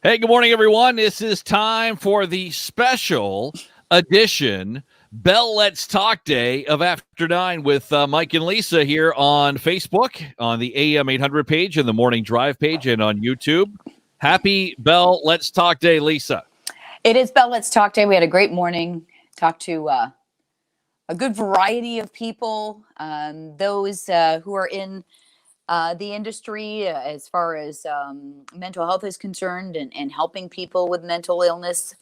Hey, good morning, everyone. This is time for the special edition Bell Let's Talk Day of After 9 with Mike and Lisa here on Facebook, on the AM800 page, and the Morning Drive page, and on YouTube. Happy Bell Let's Talk Day, Lisa. It is Bell Let's Talk Day. We had a great morning. Talked to a good variety of people, those who are in the industry as far as mental health is concerned and helping people with mental illness,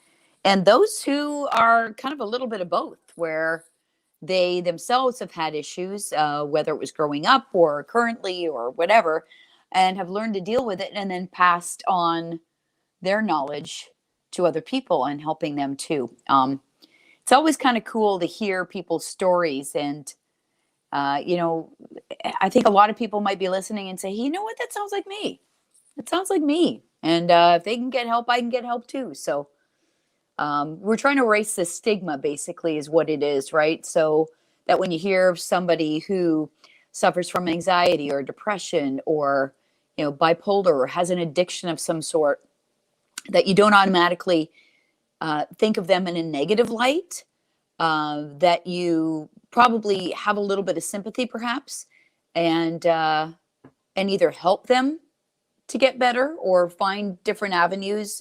and those who are kind of a little bit of both, where they themselves have had issues, whether it was growing up or currently or whatever, and have learned to deal with it and then passed on their knowledge to other people and helping them too. It's always kind of cool to hear people's stories. And, I think a lot of people might be listening and say, you know what, that sounds like me. It sounds like me. And if they can get help, I can get help too. So we're trying to erase the stigma, basically, is what it is, right? So that when you hear of somebody who suffers from anxiety or depression or, bipolar or has an addiction of some sort, that you don't automatically think of them in a negative light, that you probably have a little bit of sympathy, perhaps, and either help them to get better or find different avenues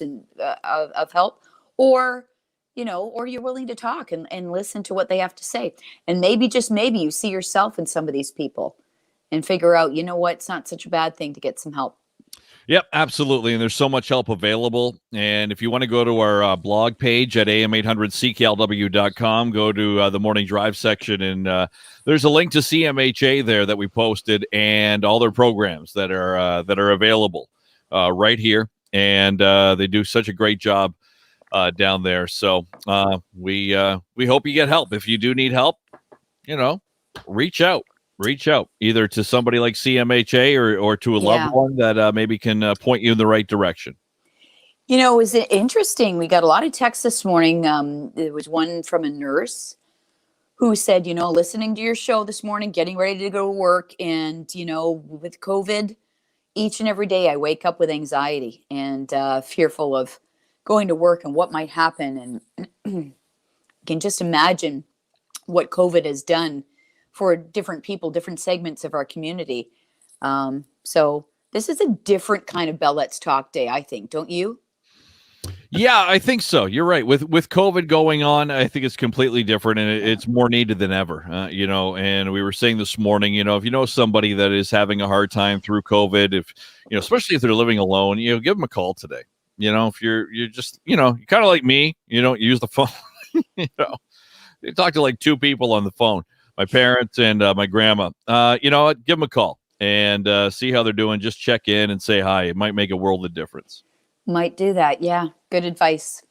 of help, or or you're willing to talk and listen to what they have to say, and maybe, just maybe, you see yourself in some of these people and figure out, it's not such a bad thing to get some help. Yep, absolutely. And there's so much help available. And if you want to go to our blog page at am800cklw.com, go to the Morning Drive section, and there's a link to CMHA there that we posted, and all their programs that are available right here. And they do such a great job down there. So we hope you get help. If you do need help, reach out. Reach out either to somebody like CMHA or to a loved one that maybe can point you in the right direction. It was interesting. We got a lot of texts this morning. There was one from a nurse who said, listening to your show this morning, getting ready to go to work, and, with COVID, each and every day I wake up with anxiety and fearful of going to work and what might happen. And can just imagine what COVID has done for different people, different segments of our community. So this is a different kind of Bell Let's Talk Day, I think. Don't you? Yeah, I think so. You're right. With COVID going on, I think it's completely different, and it's more needed than ever. And we were saying this morning, if you know somebody that is having a hard time through COVID, if especially if they're living alone, give them a call today. If you're just you're kind of like me, you don't use the phone. You talk to like two people on the phone. My parents and my grandma. You know what? Give them a call and see how they're doing. Just check in and say hi. It might make a world of difference. Might do that. Yeah. Good advice.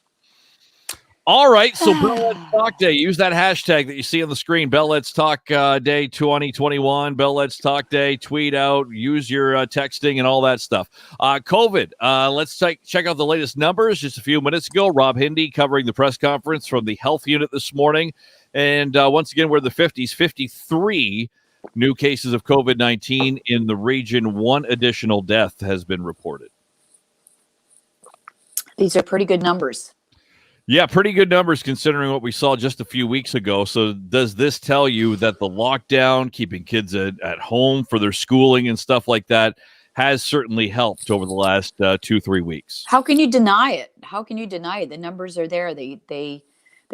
All right. So Bell Let's Talk Day. Use that hashtag that you see on the screen. Bell Let's Talk Day 2021. Bell Let's Talk Day. Tweet out. Use your texting and all that stuff. COVID. Let's check out the latest numbers. Just a few minutes ago, Rob Hindy covering the press conference from the health unit this morning. And once again, we're in the 50s, 53 new cases of COVID-19 in the region. One additional death has been reported. These are pretty good numbers. Yeah, pretty good numbers considering what we saw just a few weeks ago. So does this tell you that the lockdown, keeping kids at home for their schooling and stuff like that, has certainly helped over the last 2-3 weeks? How can you deny it? How can you deny it? The numbers are there. They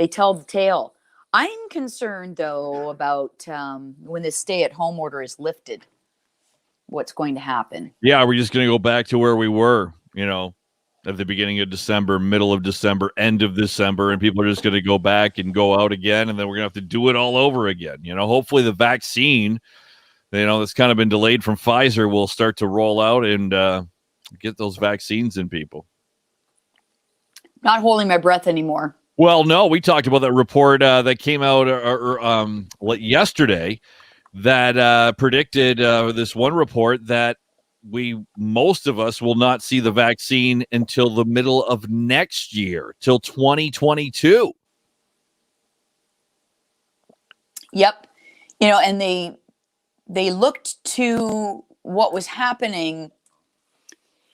tell the tale. I'm concerned, though, about when this stay-at-home order is lifted, what's going to happen. Yeah, we're just going to go back to where we were, at the beginning of December, middle of December, end of December, and people are just going to go back and go out again, and then we're going to have to do it all over again. Hopefully the vaccine, that's kind of been delayed from Pfizer, will start to roll out and get those vaccines in people. Not holding my breath anymore. Well, no, we talked about that report that came out yesterday that predicted this one report that most of us will not see the vaccine until the middle of next year, till 2022. Yep. And they looked to what was happening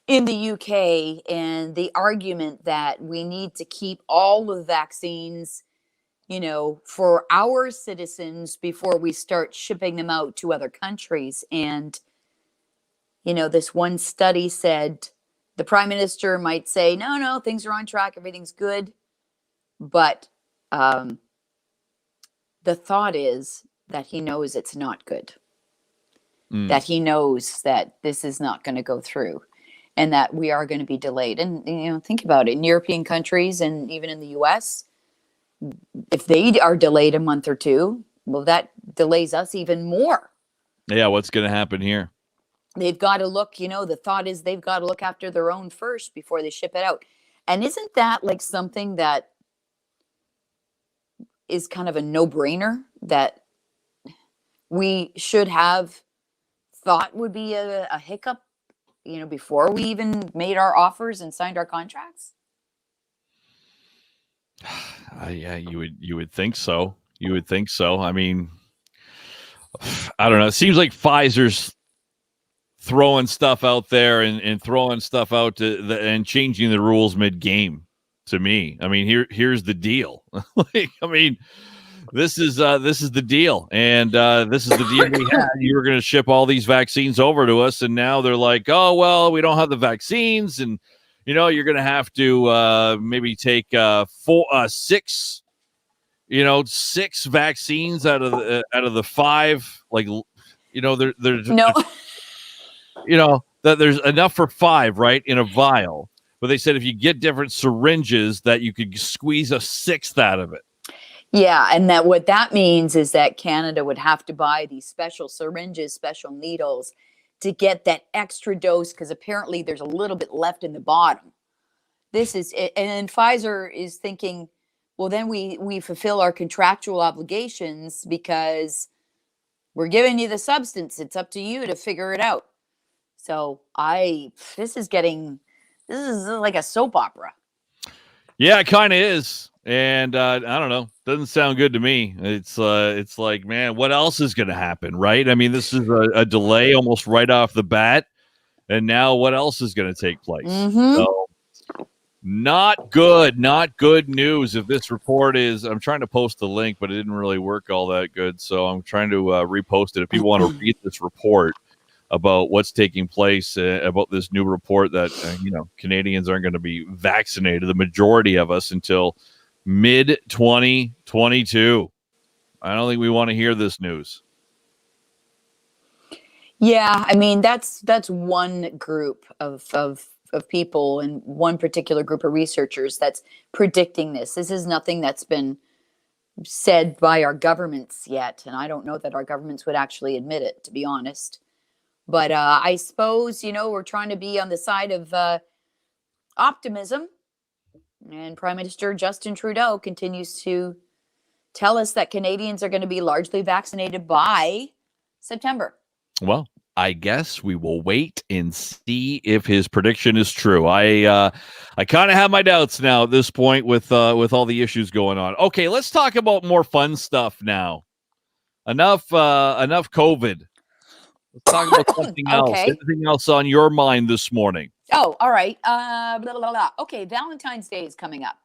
in the UK, and the argument that we need to keep all the vaccines, for our citizens before we start shipping them out to other countries. And, this one study said the prime minister might say, no, no, things are on track, everything's good. But the thought is that he knows it's not good, that he knows that this is not going to go through, and that we are going to be delayed. And, think about it, in European countries and even in the US, if they are delayed a month or two, well, that delays us even more. Yeah, what's going to happen here? They've got to look, the thought is they've got to look after their own first before they ship it out. And isn't that like something that is kind of a no-brainer that we should have thought would be a hiccup, before we even made our offers and signed our contracts? Yeah, you would think so. You would think so. I mean, I don't know. It seems like Pfizer's throwing stuff out there and throwing stuff out and changing the rules mid-game to me. I mean, here's the deal. This is the deal, and this is the deal we had. You were going to ship all these vaccines over to us, and now they're like, oh well, we don't have the vaccines, and you're going to have to maybe take 6 vaccines out of the 5. Like, there's No. That there's enough for 5, right, in a vial. But they said if you get different syringes, that you could squeeze a 6th out of it. Yeah, and that what that means is that Canada would have to buy these special syringes, special needles to get that extra dose, because apparently there's a little bit left in the bottom. This is, and Pfizer is thinking, well, then we fulfill our contractual obligations because we're giving you the substance. It's up to you to figure it out. So this is like a soap opera. Yeah, it kind of is. And I don't know. Doesn't sound good to me. It's like, man, what else is going to happen, right? I mean, this is a delay almost right off the bat. And now what else is going to take place? Mm-hmm. So, not good news. If this report is, I'm trying to post the link, but it didn't really work all that good. So I'm trying to repost it. If people want to read this report about what's taking place, about this new report that, Canadians aren't going to be vaccinated, the majority of us, until mid-2022. I don't think we want to hear this news. Yeah, I mean, that's one group of people and one particular group of researchers that's predicting this. This is nothing that's been said by our governments yet, and I don't know that our governments would actually admit it, to be honest. But I suppose, we're trying to be on the side of optimism. And Prime Minister Justin Trudeau continues to tell us that Canadians are going to be largely vaccinated by September. Well, I guess we will wait and see if his prediction is true. I kind of have my doubts now at this point with all the issues going on. Okay, let's talk about more fun stuff now. Enough COVID. Let's talk about something else. Okay. Anything else on your mind this morning? Oh, all right. Blah, blah, blah. Okay, Valentine's Day is coming up.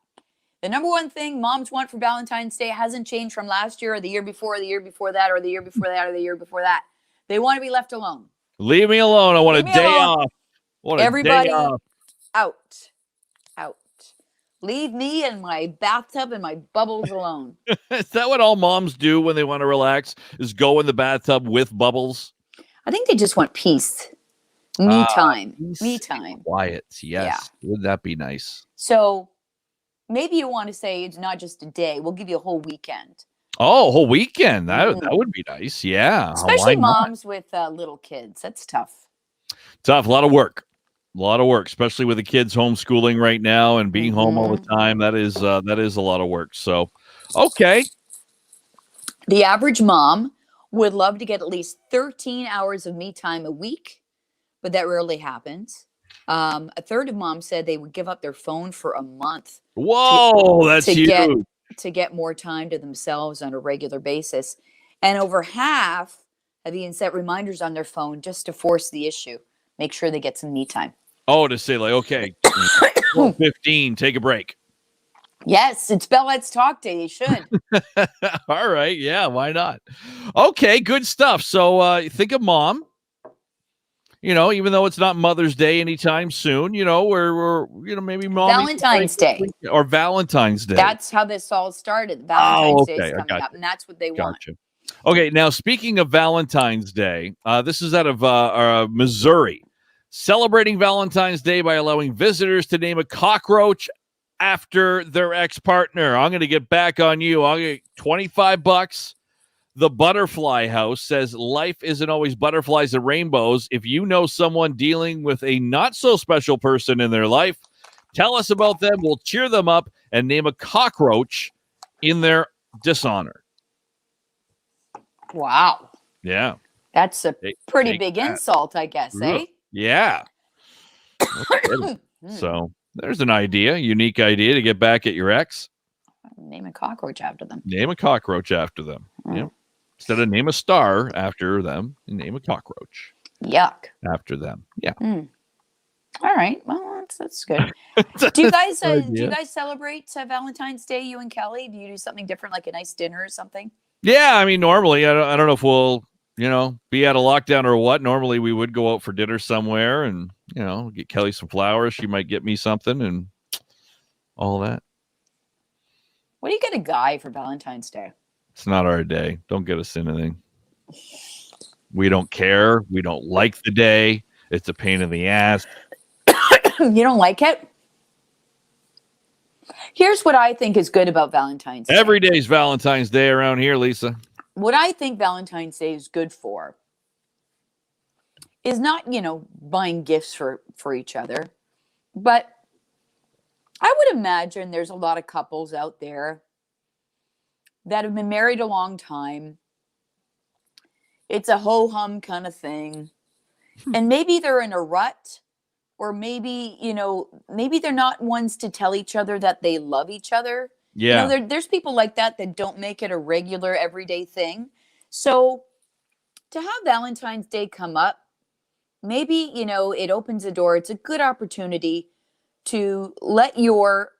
The number one thing moms want for Valentine's Day hasn't changed from last year or the year before, or the year before that, or the year before that, or the year before that. They want to be left alone. Leave me alone. I want a day off. Everybody out. Leave me and my bathtub and my bubbles alone. Is that what all moms do when they want to relax? Is go in the bathtub with bubbles? I think they just want peace. Me time. Quiet. Yes. Yeah. Wouldn't that be nice? So maybe you want to say it's not just a day. We'll give you a whole weekend. Oh, a whole weekend. That would be nice. Yeah. Especially moms with little kids. That's tough. Tough. A lot of work. Especially with the kids homeschooling right now and being home all the time. That is a lot of work. So, okay. The average mom would love to get at least 13 hours of me time a week, but that rarely happens. A third of moms said they would give up their phone for a month. Whoa, that's huge. To get more time to themselves on a regular basis. And over half have even set reminders on their phone just to force the issue. Make sure they get some me time. Oh, to say like, okay, 12:15, take a break. Yes, it's Bellette's Talk Day. You should. All right. Yeah, why not? Okay, good stuff. So think of mom. Even though it's not Mother's Day anytime soon, we're maybe mommy Valentine's Day. or Valentine's Day. That's how this all started. Valentine's Day is okay, I coming up, and that's what they want. Gotcha. Okay, now speaking of Valentine's Day, this is out of Missouri. Celebrating Valentine's Day by allowing visitors to name a cockroach after their ex-partner. I'm going to get back on you. I'll get $25. The Butterfly House says life isn't always butterflies and rainbows. If you know someone dealing with a not-so-special person in their life, tell us about them. We'll cheer them up and name a cockroach in their dishonor. Wow. Yeah. That's a pretty big insult, I guess, eh? Yeah. So there's an idea, unique idea to get back at your ex. Name a cockroach after them. Name a cockroach after them. Yep. Instead of name a star after them, name a cockroach. Yuck. After them. Yeah. All right. Well, that's good. Do you guys celebrate Valentine's Day? You and Kelly? Do you do something different, like a nice dinner or something? Yeah, I mean, normally I don't know if we'll be out of lockdown or what. Normally we would go out for dinner somewhere and get Kelly some flowers. She might get me something and all that. What do you get a guy for Valentine's Day? It's not our day. Don't get us anything. We don't care. We don't like the day. It's a pain in the ass. You don't like it? Here's what I think is good about Valentine's Day. Every day's Valentine's Day around here, Lisa. What I think Valentine's Day is good for is not, buying gifts for each other, but I would imagine there's a lot of couples out there that have been married a long time. It's a ho-hum kind of thing. And maybe they're in a rut, or maybe, maybe they're not ones to tell each other that they love each other. Yeah. There's people like that don't make it a regular everyday thing. So to have Valentine's Day come up, maybe, it opens a door. It's a good opportunity to let your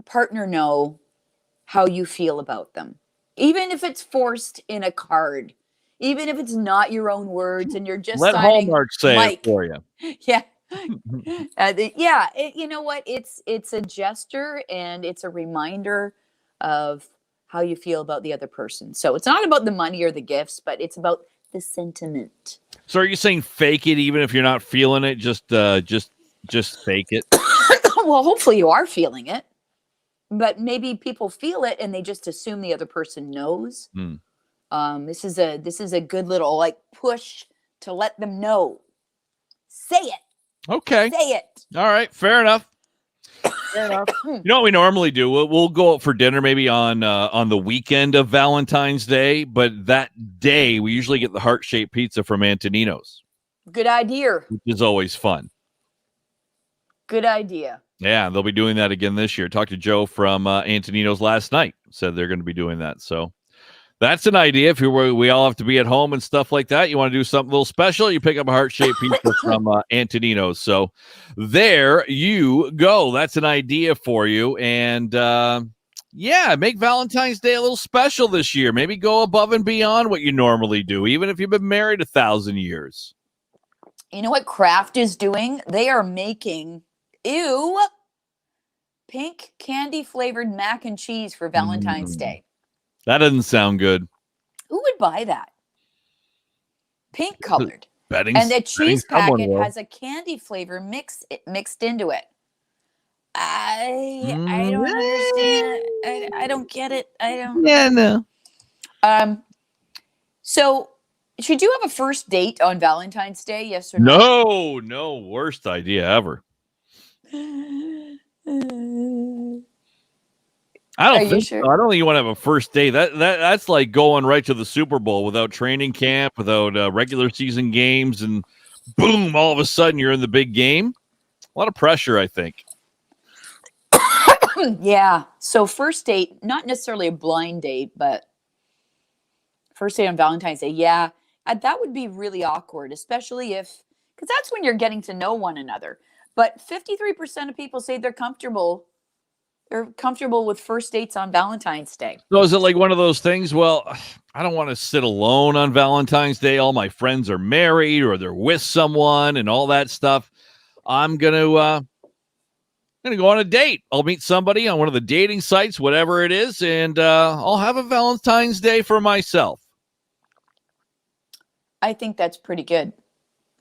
partner know how you feel about them. Even if it's forced in a card, even if it's not your own words and you're just let signing Hallmark say Mike. It for you. Yeah. You know what? It's a gesture and it's a reminder of how you feel about the other person. So it's not about the money or the gifts, but it's about the sentiment. So are you saying fake it even if you're not feeling it? Just fake it? Well, hopefully you are feeling it. But maybe people feel it and they just assume the other person knows. This is a good little push to let them know. Say it. Okay. Say it. All right. Fair enough. Fair enough. You know what we normally do? We'll go out for dinner maybe on the weekend of Valentine's Day, but that day we usually get the heart-shaped pizza from Antonino's. Good idea. Which is always fun. Good idea. Yeah, they'll be doing that again this year. Talked to Joe from Antonino's last night. Said they're going to be doing that. So that's an idea. If we all have to be at home and stuff like that, you want to do something a little special, you pick up a heart-shaped pizza from Antonino's. So there you go. That's an idea for you. And make Valentine's Day a little special this year. Maybe go above and beyond what you normally do, even if you've been married 1,000 years. You know what Kraft is doing? They are making pink candy-flavored mac and cheese for Valentine's Day. That doesn't sound good. Who would buy that? Pink colored. And the cheese packet has a candy flavor mixed into it. I don't understand. I don't get it. I don't. Yeah, no. So should you have a first date on Valentine's Day? Yes or no? No, worst idea ever. I don't think so. I don't think you want to have a first date. That's like going right to the Super Bowl without training camp, without regular season games, and boom, all of a sudden you're in the big game. A lot of pressure, I think. Yeah. So first date, not necessarily a blind date, but first date on Valentine's Day. Yeah, that would be really awkward, especially if because that's when you're getting to know one another. But 53% of people say they're comfortable with first dates on Valentine's Day. So is it like one of those things? Well, I don't want to sit alone on Valentine's Day. All my friends are married or they're with someone and all that stuff. I'm gonna go on a date. I'll meet somebody on one of the dating sites, whatever it is, and I'll have a Valentine's Day for myself. I think that's pretty good.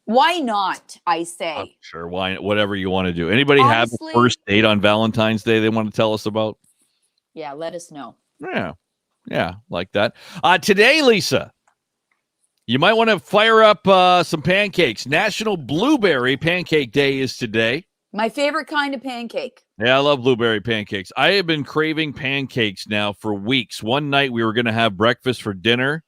Why not? I say. Sure, why? Whatever you want to do. Anybody Honestly, have a first date on Valentine's Day they want to tell us about? Yeah, let us know. Yeah, like that. Today, Lisa, you might want to fire up some pancakes. National Blueberry Pancake Day is today. My favorite kind of pancake. Yeah, I love blueberry pancakes. I have been craving pancakes now for weeks. One night we were going to have breakfast for dinner,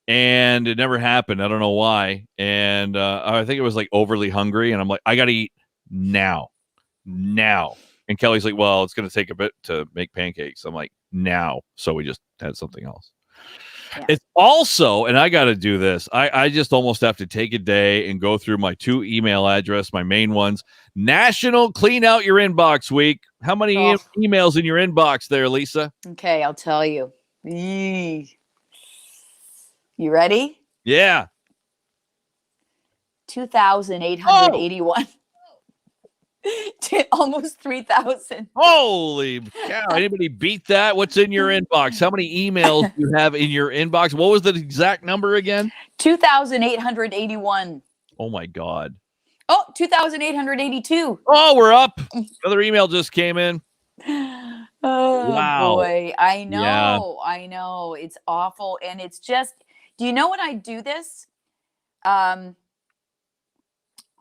and it never happened. I don't know why. And I think it was like overly hungry, and I'm like, I got to eat now. And Kelly's like, well, it's going to take a bit to make pancakes. I'm like, now. So we just had something else. Yeah. It's also, and I got to do this, I just almost have to take a day and go through my 2 email address, my main ones. National Clean Out Your Inbox Week. How many emails in your inbox there, Lisa? Okay, I'll tell you. You ready? Yeah. 2,881. Almost 3,000. Holy cow. Anybody beat that? What's in your inbox? How many emails do you have in your inbox? What was the exact number again? 2,881. Oh, my God. Oh, 2,882. Oh, we're up. Another email just came in. Oh, wow. Boy. I know. Yeah. I know. It's awful. And it's just, do you know when I do this? On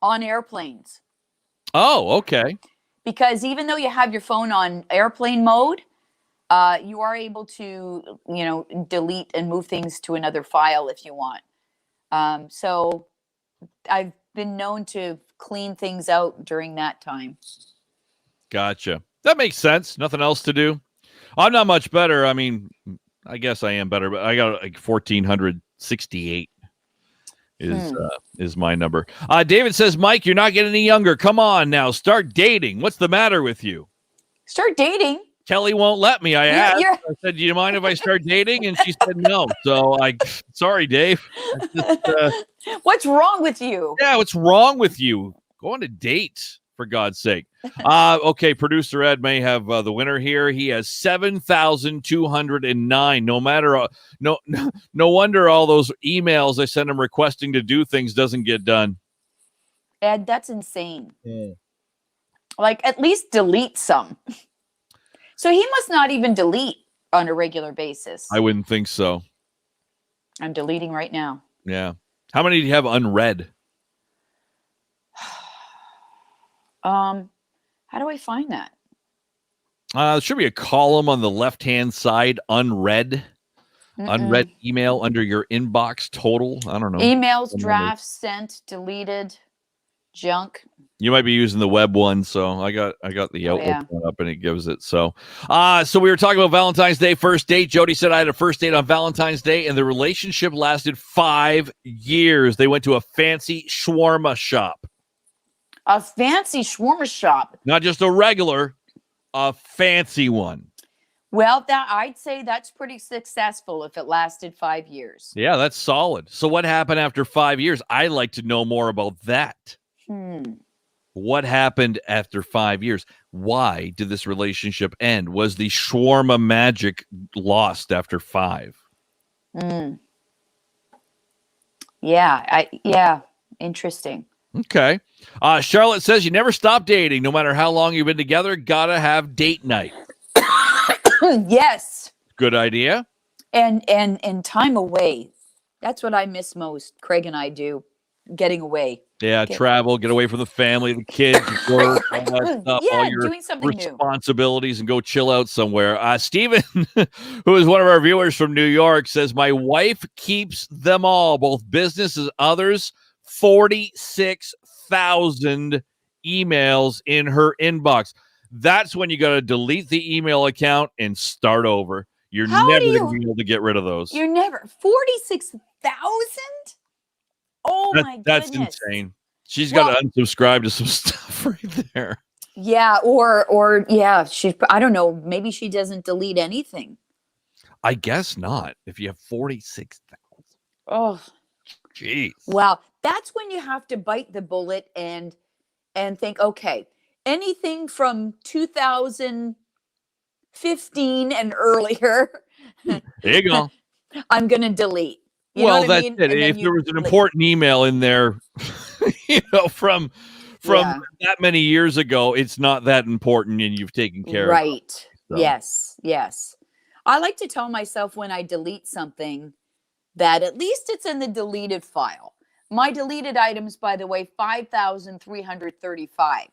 airplanes. Oh, okay. Because even though you have your phone on airplane mode, you are able to, delete and move things to another file if you want. So I've been known to clean things out during that time. Gotcha. That makes sense. Nothing else to do. I'm not much better. I mean, I guess I am better, but I got like 1,468. Is my number. David says, Mike, you're not getting any younger. Come on now. Start dating. What's the matter with you? Start dating? Kelly won't let me. I asked. I said, do you mind if I start dating? And she said no. So sorry, Dave. What's wrong with you? Yeah, what's wrong with you? Go on a date, for God's sake. Okay, producer Ed may have the winner here. He has 7,209. No wonder all those emails I send him requesting to do things doesn't get done. Ed, that's insane. Yeah. Like, at least delete some. So he must not even delete on a regular basis. I wouldn't think so. I'm deleting right now. Yeah. How many do you have unread? How do I find that? There should be a column on the left-hand side, unread. Unread email under your inbox total. I don't know. Emails, drafts, sent, deleted, junk. You might be using the web one, so I got the Outlook one up and it gives it. So we were talking about Valentine's Day first date. Jody said I had a first date on Valentine's Day, and the relationship lasted 5 years. They went to a fancy shawarma shop. A fancy shawarma shop. Not just a regular, a fancy one. Well, I'd say that's pretty successful if it lasted 5 years. Yeah, that's solid. So what happened after 5 years? I'd like to know more about that. What happened after 5 years? Why did this relationship end? Was the shawarma magic lost after 5? Yeah, interesting. Okay. Charlotte says you never stop dating. No matter how long you've been together, gotta have date night. Yes. Good idea. And time away. That's what I miss most. Craig and I do. Getting away. Yeah, travel, get away from the family, the kids, work, all that stuff, all your doing something responsibilities, and go chill out somewhere. Stephen, who is one of our viewers from New York, says, my wife keeps them all, both business and others, 46,000 emails in her inbox. That's when you got to delete the email account and start over. You're never going to be able to get rid of those. You're never. 46,000? Oh my That's goodness. insane. She's Well, got to unsubscribe to some stuff right there. yeah, or yeah, I don't know, maybe she doesn't delete anything. I guess not. If you have 46,000. Oh, Jeez. wow. That's when you have to bite the bullet and think, okay, anything from 2015 and earlier, There you go. I'm going to delete. You know Well, what I that's mean? it. And then If there you was an important email in there, from yeah, that many years ago, it's not that important, and you've taken care of it. right. So Yes, yes. I like to tell myself when I delete something that at least it's in the deleted file. My deleted items, by the way, 5,335.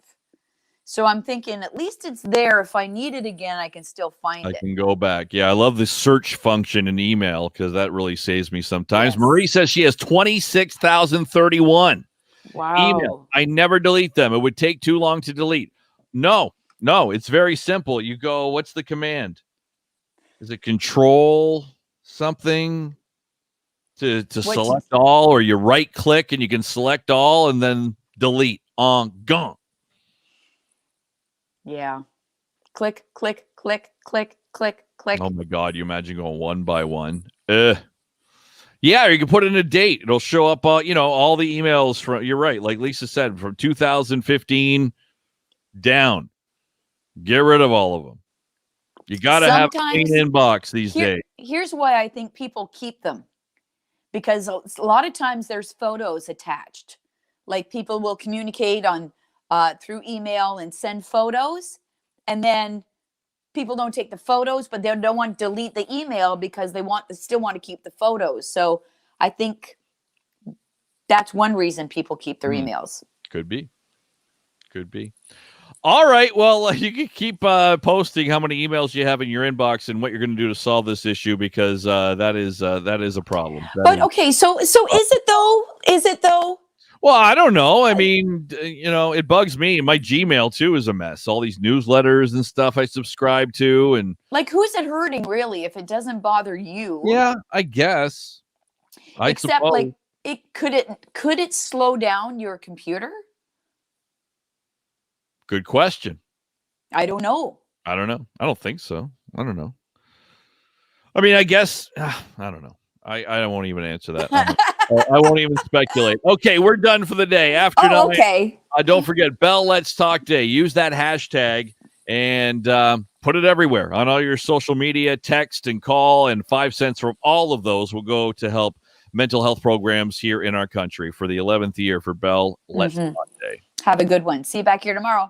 So I'm thinking at least it's there. If I need it again, I can still find I it. can go back. Yeah, I love the search function in email because that really saves me sometimes. Yes. Marie says she has 26,031 emails. Wow. I never delete them. It would take too long to delete. No, it's very simple. You go, what's the command? Is it control something to select all, or you right click and you can select all and then delete on gone? Yeah. Click, click, click, click, click, click. Oh my God, you imagine going one by one. Yeah, or you can put in a date. It'll show up, all the emails from, you're right, like Lisa said, from 2015 down. Get rid of all of them. You got to have a clean inbox these days. Here's why I think people keep them. Because a lot of times there's photos attached. Like people will communicate on through email and send photos, and then people don't take the photos, but they don't want to delete the email because they still want to keep the photos. So I think that's one reason people keep their emails. Could be. All right. Well, you can keep posting how many emails you have in your inbox and what you're going to do to solve this issue, because that is a problem. Okay, so is it though? Is it though? Well, I don't know. I mean, it bugs me. My Gmail too is a mess. All these newsletters and stuff I subscribe to, and like, who's it hurting really if it doesn't bother you? Yeah, I guess. Except like could it slow down your computer? Good question. I don't know. I don't think so. I don't know. I mean, I guess I don't know. I won't even answer that. I won't even speculate. Okay, we're done for the day. After Oh, okay. Don't forget Bell Let's Talk Day. Use that hashtag and put it everywhere on all your social media, text and call, and 5 cents from all of those will go to help mental health programs here in our country for the 11th year for Bell Let's Talk Day. Have a good one. See you back here tomorrow.